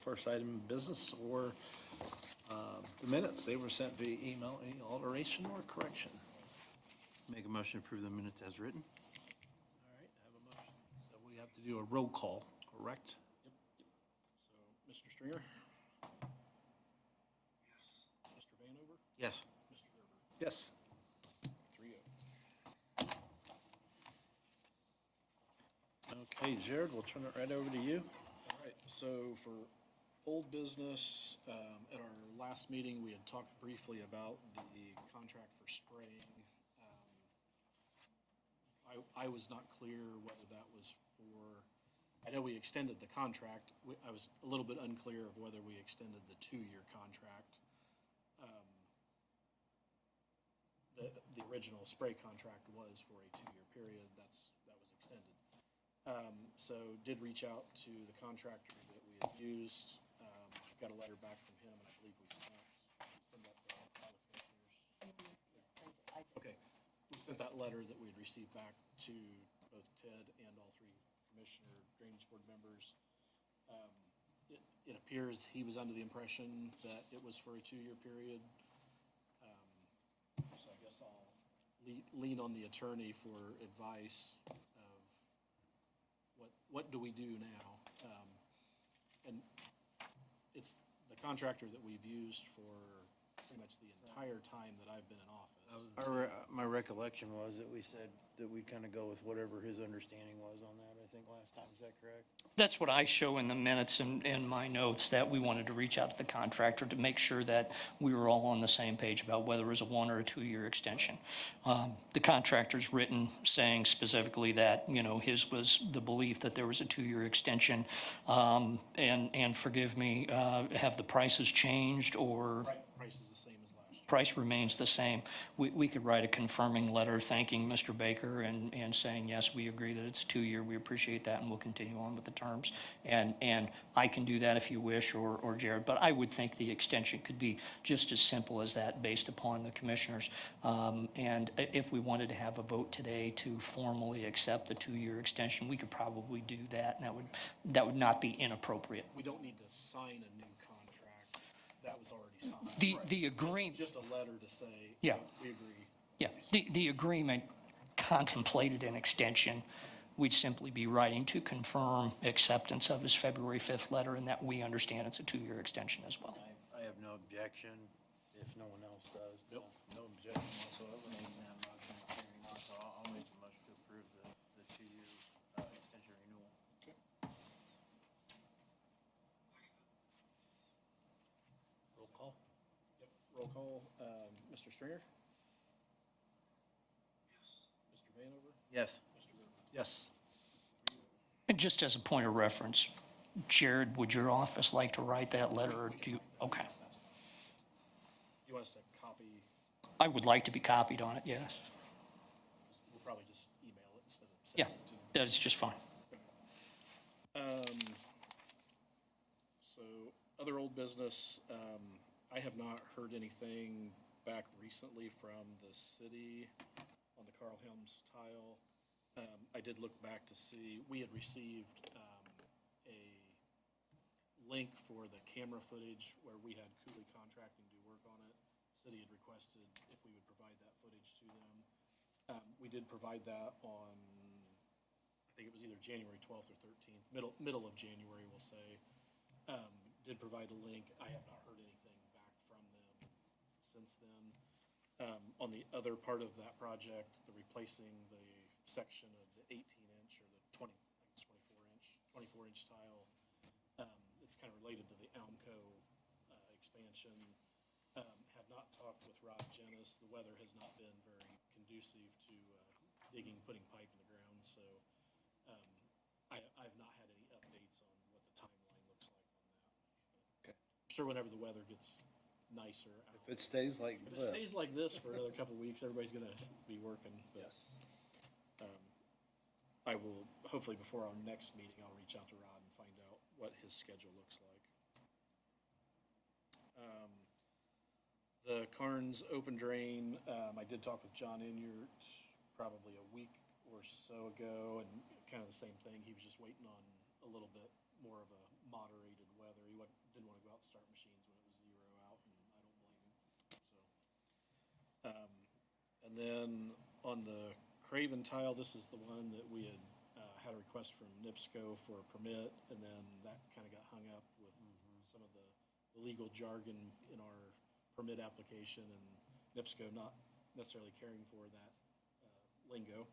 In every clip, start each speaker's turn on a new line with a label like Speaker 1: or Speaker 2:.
Speaker 1: First item of business or the minutes, they were sent via email. Any alteration or correction?
Speaker 2: Make a motion to approve the minutes as written.
Speaker 1: All right, I have a motion. So we have to do a roll call, correct?
Speaker 3: So, Mr. Stringer? Yes. Mr. Vanover?
Speaker 2: Yes.
Speaker 3: Mr. Gerber?
Speaker 1: Yes.
Speaker 3: 3-0.
Speaker 1: Okay, Jared, we'll turn it right over to you.
Speaker 3: All right, so for old business, at our last meeting, we had talked briefly about the contract for spraying. I was not clear whether that was for, I know we extended the contract. I was a little bit unclear of whether we extended the 2-year contract. The original spray contract was for a 2-year period. That was extended. So did reach out to the contractor that we had used. Got a letter back from him, and I believe we sent that to all the commissioners. Okay, we sent that letter that we had received back to both Ted and all 3 commissioner drainage board members. It appears he was under the impression that it was for a 2-year period. So I guess I'll lean on the attorney for advice of what do we do now? And it's the contractor that we've used for pretty much the entire time that I've been in office.
Speaker 2: My recollection was that we said that we'd kind of go with whatever his understanding was on that, I think, last time. Is that correct?
Speaker 4: That's what I show in the minutes and my notes, that we wanted to reach out to the contractor to make sure that we were all on the same page about whether it was a 1 or a 2-year extension. The contractor's written saying specifically that, his was the belief that there was a 2-year extension. And forgive me, have the prices changed or?
Speaker 3: Price is the same as last year.
Speaker 4: Price remains the same. We could write a confirming letter thanking Mr. Baker and saying, yes, we agree that it's 2-year. We appreciate that, and we'll continue on with the terms. And I can do that if you wish, or Jared, but I would think the extension could be just as simple as that based upon the commissioners. And if we wanted to have a vote today to formally accept the 2-year extension, we could probably do that, and that would not be inappropriate.
Speaker 3: We don't need to sign a new contract. That was already signed.
Speaker 4: The agreement.
Speaker 3: Just a letter to say,
Speaker 4: Yeah.
Speaker 3: we agree.
Speaker 4: Yeah, the agreement contemplated an extension. We'd simply be writing to confirm acceptance of his February 5th letter and that we understand it's a 2-year extension as well.
Speaker 2: I have no objection if no one else does.
Speaker 1: Nope, no objection whatsoever.
Speaker 2: So I'll make the motion to approve the 2-year extension renewal.
Speaker 1: Roll call?
Speaker 3: Yep, roll call. Mr. Stringer? Yes. Mr. Vanover?
Speaker 2: Yes.
Speaker 3: Mr. Gerber?
Speaker 1: Yes.
Speaker 4: And just as a point of reference, Jared, would your office like to write that letter, or do you? Okay.
Speaker 3: That's fine. You want us to copy?
Speaker 4: I would like to be copied on it, yes.
Speaker 3: We'll probably just email it instead of
Speaker 4: Yeah,
Speaker 3: sending it to you.
Speaker 4: that's just fine.
Speaker 3: So, other old business, I have not heard anything back recently from the city on the Carl Helms tile. I did look back to see, we had received a link for the camera footage where we had Cooley Contracting do work on it. City had requested if we would provide that footage to them. We did provide that on, I think it was either January 12th or 13th, middle of January, we'll say. Did provide a link. I have not heard anything back from them since then. On the other part of that project, the replacing the section of the 18-inch or the 24-inch tile, it's kind of related to the Almco expansion. Have not talked with Rob Jennis. The weather has not been very conducive to putting pipe in the ground, so I've not had any updates on what the timeline looks like on that.
Speaker 1: Okay.
Speaker 3: I'm sure whenever the weather gets nicer out.
Speaker 1: If it stays like
Speaker 3: If it
Speaker 1: this.
Speaker 3: stays like this for another couple of weeks, everybody's gonna be working. But,
Speaker 1: Yes.
Speaker 3: I will, hopefully before our next meeting, I'll reach out to Rod and find out what his schedule looks like. The Carnes open drain, I did talk with John Inyart probably a week or so ago, and kind of the same thing. He was just waiting on a little bit more of a moderated weather. He hot start machines when it was 0 out, and I don't blame him, so. And then on the Craven tile, this is the one that we had a request from NIPSCO for a permit, and then that kind of got hung up with some of the legal jargon in our permit application, and NIPSCO not necessarily caring for that lingo.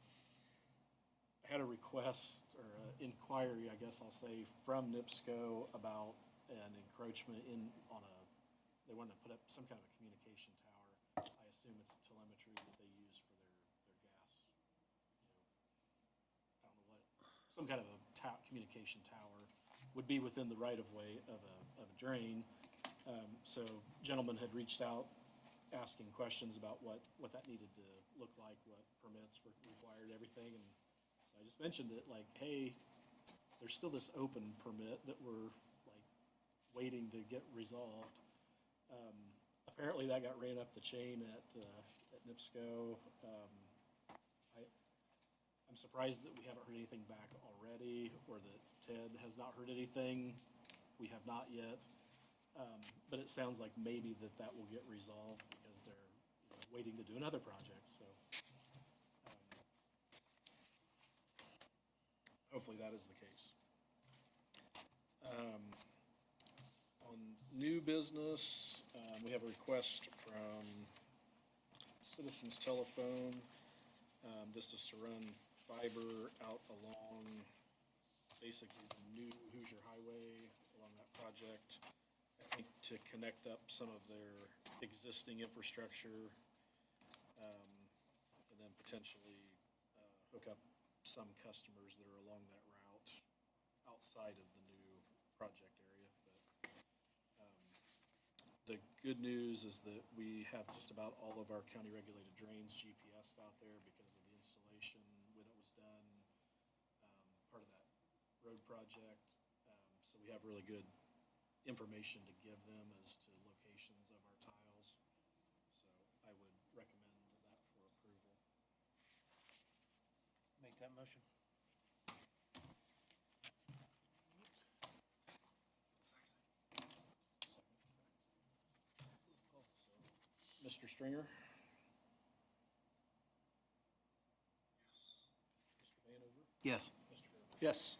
Speaker 3: I had a request, or inquiry, I guess I'll say, from NIPSCO about an encroachment on they wanted to put up some kind of a communication tower. I assume it's telemetry that they use for their gas, I don't know what, some kind of a communication tower would be within the right-of-way of a drain. So gentlemen had reached out asking questions about what that needed to look like, what permits were required, everything, and so I just mentioned it, like, hey, there's still this open permit that we're, like, waiting to get resolved. Apparently that got ran up the chain at NIPSCO. I'm surprised that we haven't heard anything back already, or that Ted has not heard anything. We have not yet. But it sounds like maybe that will get resolved because they're waiting to do another project, so. Hopefully that is the case. On new business, we have a request from Citizens Telephone. This is to run fiber out along basically the new Hoosier Highway along that project. I think to connect up some of their existing infrastructure, and then potentially hook up some customers that are along that route outside of the new project area. But the good news is that we have just about all of our county regulated drains GPSed out there because of the installation when it was done, part of that road project. So we have really good information to give them as to locations of our tiles. So I would recommend that for approval.
Speaker 2: Make that motion.
Speaker 3: Mr. Stringer? Yes. Mr. Vanover?
Speaker 2: Yes.
Speaker 3: Mr. Gerber?
Speaker 1: Yes.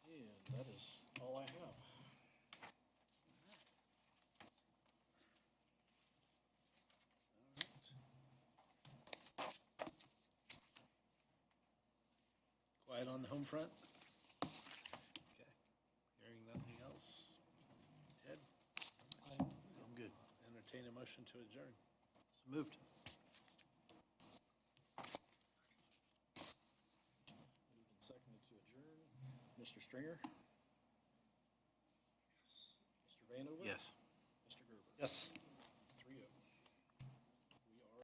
Speaker 3: And that is all I have.
Speaker 1: Quiet on the home front? Okay. Hearing nothing else. Ted,
Speaker 2: I'm good.
Speaker 1: entertain a motion to adjourn.
Speaker 2: So moved.
Speaker 3: Moved and seconded to adjourn. Mr. Stringer? Yes. Mr. Vanover?
Speaker 2: Yes.
Speaker 3: Mr. Gerber?
Speaker 1: Yes.